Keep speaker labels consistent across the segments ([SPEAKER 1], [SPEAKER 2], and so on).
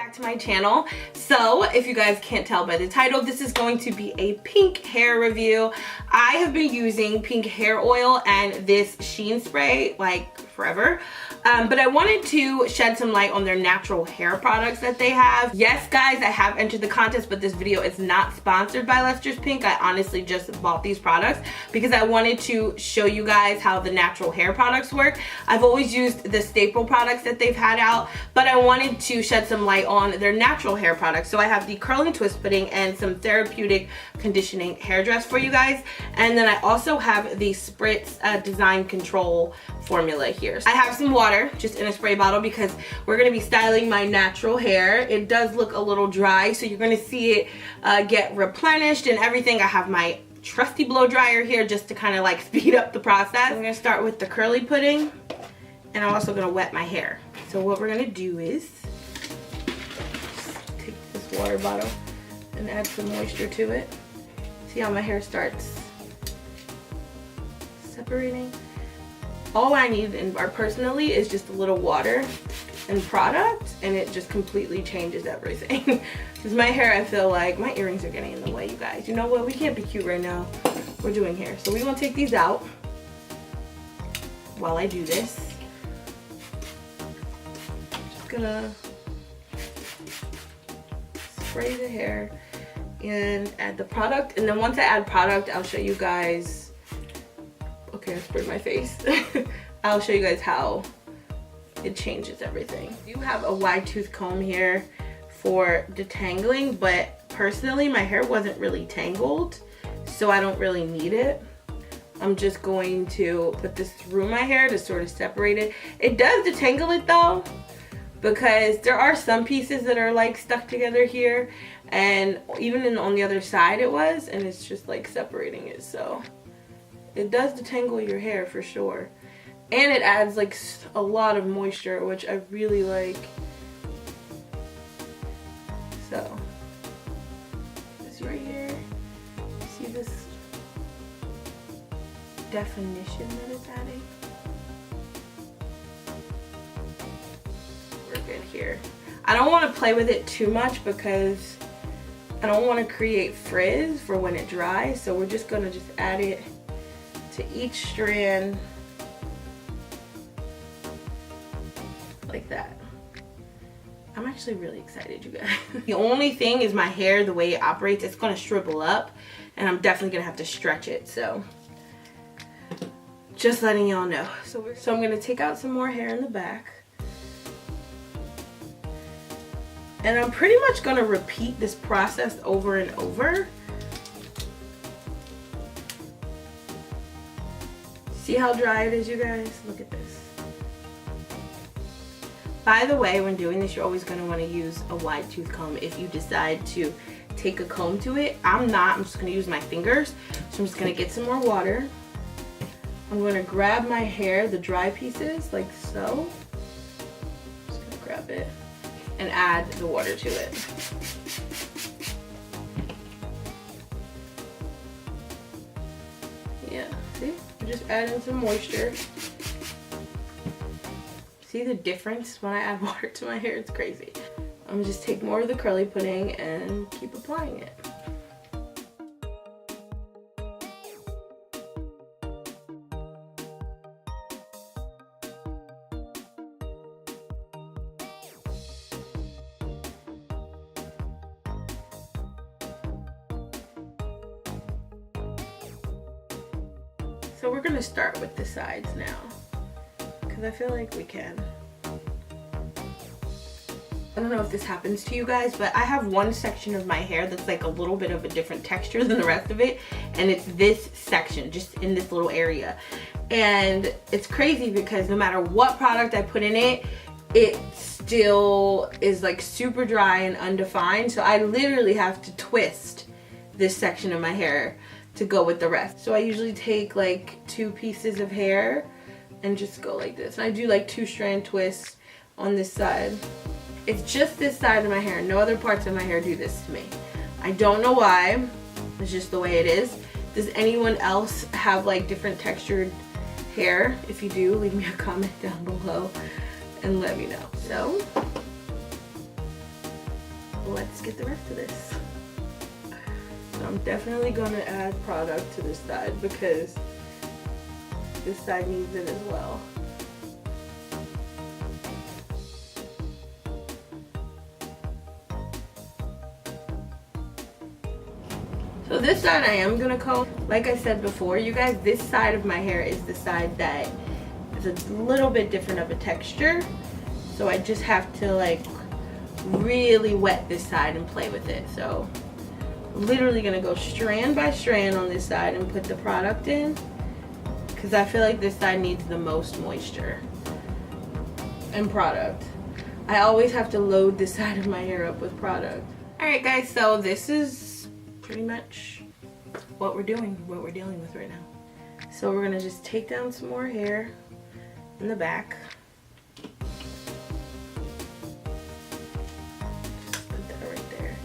[SPEAKER 1] back to my channel. So if you guys can't tell by the title, this is going to be a pink hair review. I have been using pink hair oil and this sheen spray like forever, but I wanted to shed some light on their natural hair products that they have. Yes guys, I have entered the contest, but this video is not sponsored by Lustrous Pink. I honestly just bought these products because I wanted to show you guys how the natural hair products work. I've always used the staple products that they've had out, but I wanted to shed some light on their natural hair products. So I have the curling twist pudding and some therapeutic conditioning hair dress for you guys, and then I also have the Spritz design control formula here. I have some water just in a spray bottle because we're going to be styling my natural hair. It does look a little dry, so you're going to see it get replenished and everything. I have my trusty blow dryer here just to kind of like speed up the process. I'm going to start with the curly pudding, and I'm also going to wet my hair. So what we're going to do is take this water bottle and add some moisture to it. See how my hair starts separating? All I need personally is just a little water and product, and it just completely changes everything. Because my hair, I feel like my earrings are getting in the way, you guys. You know what? We can't be cute right now. We're doing hair. So we're going to take these out while I do this. Just gonna spray the hair and add the product, and then once I add product, I'll show you guys. Okay, I sprayed my face. I'll show you guys how it changes everything. I do have a wide tooth comb here for detangling, but personally my hair wasn't really tangled, so I don't really need it. I'm just going to put this through my hair to sort of separate it. It does detangle it though, because there are some pieces that are like stuck together here, and even on the other side it was, and it's just like separating it. So it does detangle your hair for sure, and it adds like a lot of moisture, which I really like. So this right here, see this definition that it's adding? We're good here. I don't want to play with it too much because I don't want to create frizz for when it dries, so we're just gonna just add it to each strand like that. I'm actually really excited, you guys. The only thing is my hair, the way it operates, it's gonna shrivel up, and I'm definitely gonna have to stretch it, so just letting y'all know. So I'm gonna take out some more hair in the back, and I'm pretty much gonna repeat this process over and over. See how dry it is, you guys? Look at this. By the way, when doing this, you're always going to want to use a wide tooth comb if you decide to take a comb to it. I'm just going to use my fingers. So I'm just going to get some more water. I'm going to grab my hair, the dry pieces, like so. Just going to grab it and add the water to it. Yeah, see? Just adding some moisture. See the difference when I add water to my hair? It's crazy. I'm gonna just take more of the curly pudding and keep applying it. So we're gonna start with the sides now, because I feel like we can. I don't know if this happens to you guys, but I have one section of my hair that's like a little bit of a different texture than the rest of it, and it's this section, just in this little area. And it's crazy because no matter what product I put in it, it still is like super dry and undefined, so I literally have to twist this section of my hair to go with the rest. So I usually take like 2 pieces of hair and just go like this. And I do like 2-strand twists on this side. It's just this side of my hair. No other parts of my hair do this to me. I don't know why. It's just the way it is. Does anyone else have like different textured hair? If you do, leave me a comment down below and let me know. So let's get the rest of this. So I'm definitely gonna add product to this side because this side needs it as well. So this side I am gonna comb. Like I said before, you guys, this side of my hair is the side that is a little bit different of a texture. So I just have to like really wet this side and play with it. So I'm literally gonna go strand by strand on this side and put the product in because I feel like this side needs the most moisture and product. I always have to load this side of my hair up with product. Alright guys, so this is pretty much what we're dealing with right now. So we're gonna just take down some more hair in the back. Just put that right there.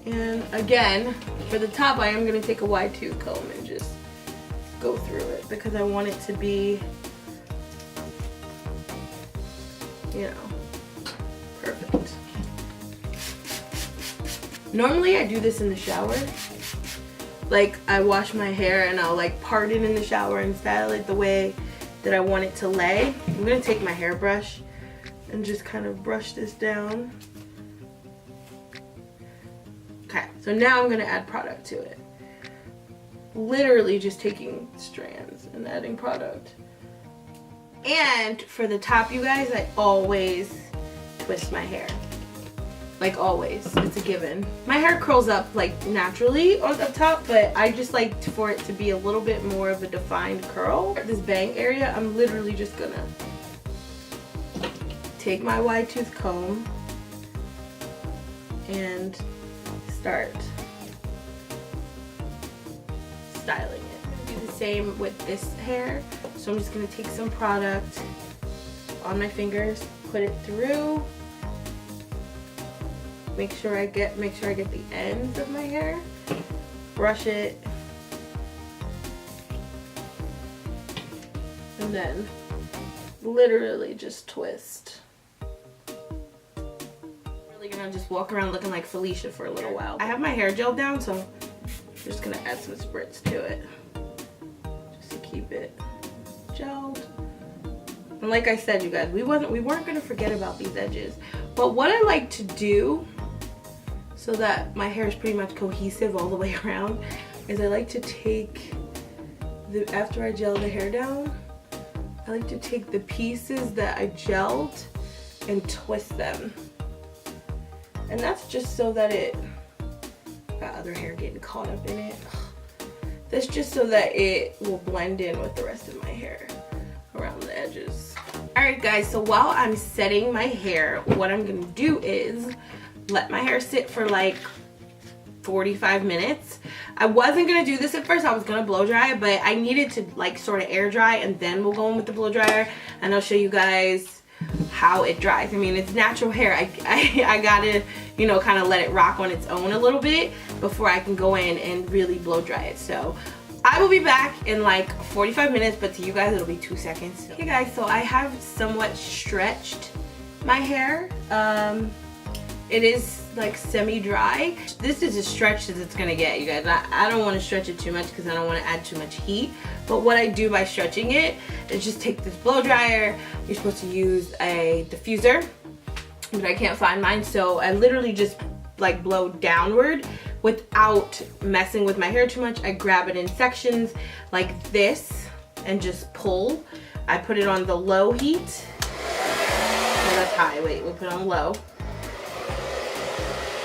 [SPEAKER 1] And again, for the top, I am gonna take a wide tooth comb and just go through it because I want it to be, you know, perfect. Normally I do this in the shower. Like I wash my hair and I'll like part it in the shower and style it the way that I want it to lay. I'm gonna take my hairbrush and just kind of brush this down. Okay, so now I'm gonna add product to it. Literally just taking strands and adding product. And for the top, you guys, I always twist my hair. Like always, it's a given. My hair curls up like naturally on the top, but I just like for it to be a little bit more of a defined curl. This bang area, I'm literally just gonna take my wide tooth comb and start styling it. I'm gonna do the same with this hair. So I'm just gonna take some product on my fingers, put it through. Make sure I get the ends of my hair. Brush it. And then literally just twist. Really gonna just walk around looking like Felicia for a little while. I have my hair gel down, so I'm just gonna add some spritz to it. Just to keep it gelled. And like I said, you guys, we weren't gonna forget about these edges. But what I like to do so that my hair is pretty much cohesive all the way around is I like to take after I gel the hair down, I like to take the pieces that I gelled and twist them. And that's just so that it got other hair getting caught up in it. That's just so that it will blend in with the rest of my hair around the edges. Alright guys, so while I'm setting my hair, what I'm gonna do is let my hair sit for like 45 minutes. I wasn't gonna do this at first, I was gonna blow dry, but I needed to like sort of air dry and then we'll go in with the blow dryer and I'll show you guys how it dries. I mean, it's natural hair. I gotta, you know, kind of let it rock on its own a little bit before I can go in and really blow dry it. So I will be back in like 45 minutes, but to you guys it'll be 2 seconds. Okay guys, so I have somewhat stretched my hair. It is like semi-dry. This is as stretched as it's gonna get, you guys. I don't want to stretch it too much because I don't want to add too much heat. But what I do by stretching it is just take this blow dryer. You're supposed to use a diffuser, but I can't find mine, so I literally just like blow downward without messing with my hair too much. I grab it in sections like this and just pull. I put it on the low heat. Oh, that's high. Wait, we'll put it on low.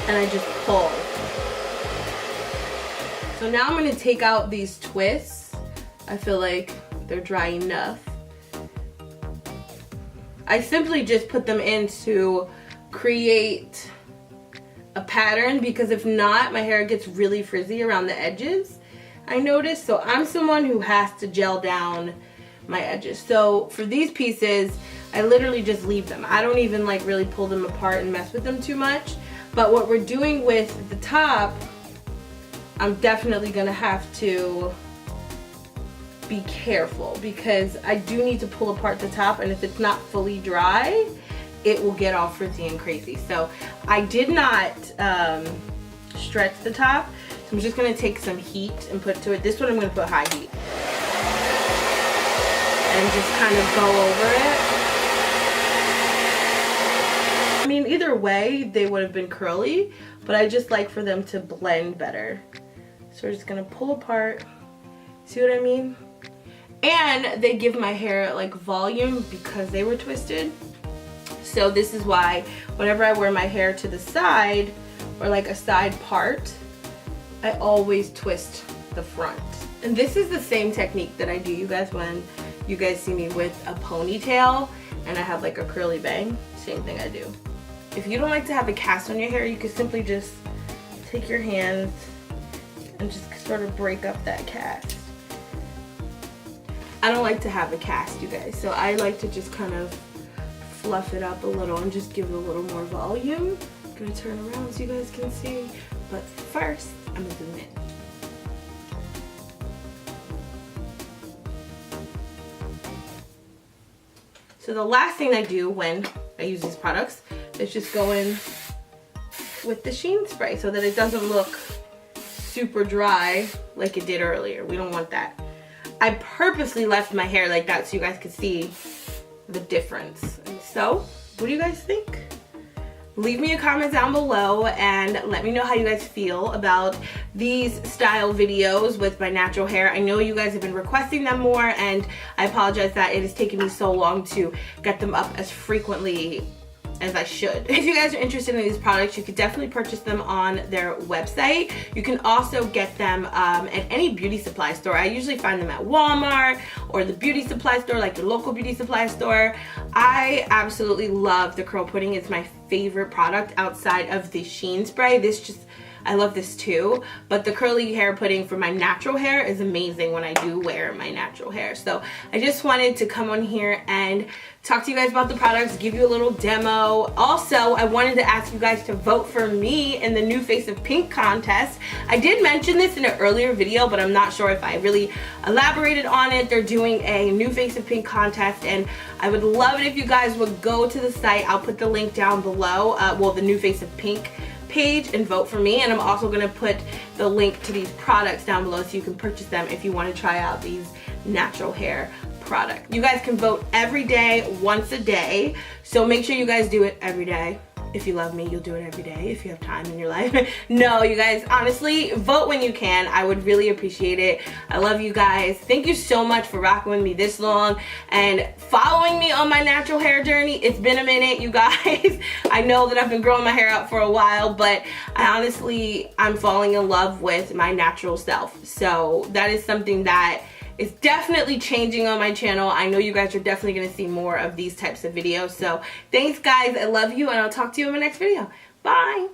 [SPEAKER 1] And I just pull. So now I'm gonna take out these twists. I feel like they're dry enough. I simply just put them in to create a pattern because if not, my hair gets really frizzy around the edges, I noticed. So I'm someone who has to gel down my edges. So for these pieces, I literally just leave them. I don't even like really pull them apart and mess with them too much. But what we're doing with the top, I'm definitely gonna have to be careful because I do need to pull apart the top, and if it's not fully dry, it will get all frizzy and crazy. So I did not stretch the top. So I'm just gonna take some heat and put to it. This one I'm gonna put high heat. And just kind of go over it. I mean, either way, they would have been curly, but I just like for them to blend better. So we're just gonna pull apart. See what I mean? And they give my hair like volume because they were twisted. So this is why whenever I wear my hair to the side or like a side part, I always twist the front. And this is the same technique that I do, you guys, when you guys see me with a ponytail and I have like a curly bang. Same thing I do. If you don't like to have a cast on your hair, you can simply just take your hands and just sort of break up that cast. I don't like to have a cast, you guys, so I like to just kind of fluff it up a little and just give it a little more volume. I'm gonna turn around so you guys can see, but first I'm gonna zoom in. So the last thing I do when I use these products is just go in with the sheen spray so that it doesn't look super dry like it did earlier. We don't want that. I purposely left my hair like that so you guys could see the difference. So, what do you guys think? Leave me a comment down below and let me know how you guys feel about these style videos with my natural hair. I know you guys have been requesting them more, and I apologize that it has taken me so long to get them up as frequently as I should. If you guys are interested in these products, you could definitely purchase them on their website. You can also get them at any beauty supply store. I usually find them at Walmart or the beauty supply store, like your local beauty supply store. I absolutely love the curl pudding. It's my favorite product outside of the sheen spray. I love this too, but the curly hair pudding for my natural hair is amazing when I do wear my natural hair. So I just wanted to come on here and talk to you guys about the products, give you a little demo. Also, I wanted to ask you guys to vote for me in the new Face of Pink contest. I did mention this in an earlier video, but I'm not sure if I really elaborated on it. They're doing a new Face of Pink contest, and I would love it if you guys would go to the site. I'll put the link down below, well, the new Face of Pink page, and vote for me. And I'm also going to put the link to these products down below so you can purchase them if you want to try out these natural hair products. You guys can vote every day, once a day, so make sure you guys do it every day. If you love me, you'll do it every day if you have time in your life. No, you guys, honestly, vote when you can. I would really appreciate it. I love you guys. Thank you so much for rocking with me this long and following me on my natural hair journey. It's been a minute, you guys. I know that I've been growing my hair out for a while, but I'm falling in love with my natural self. So that is something that is definitely changing on my channel. I know you guys are definitely going to see more of these types of videos. So thanks, guys. I love you, and I'll talk to you in my next video. Bye.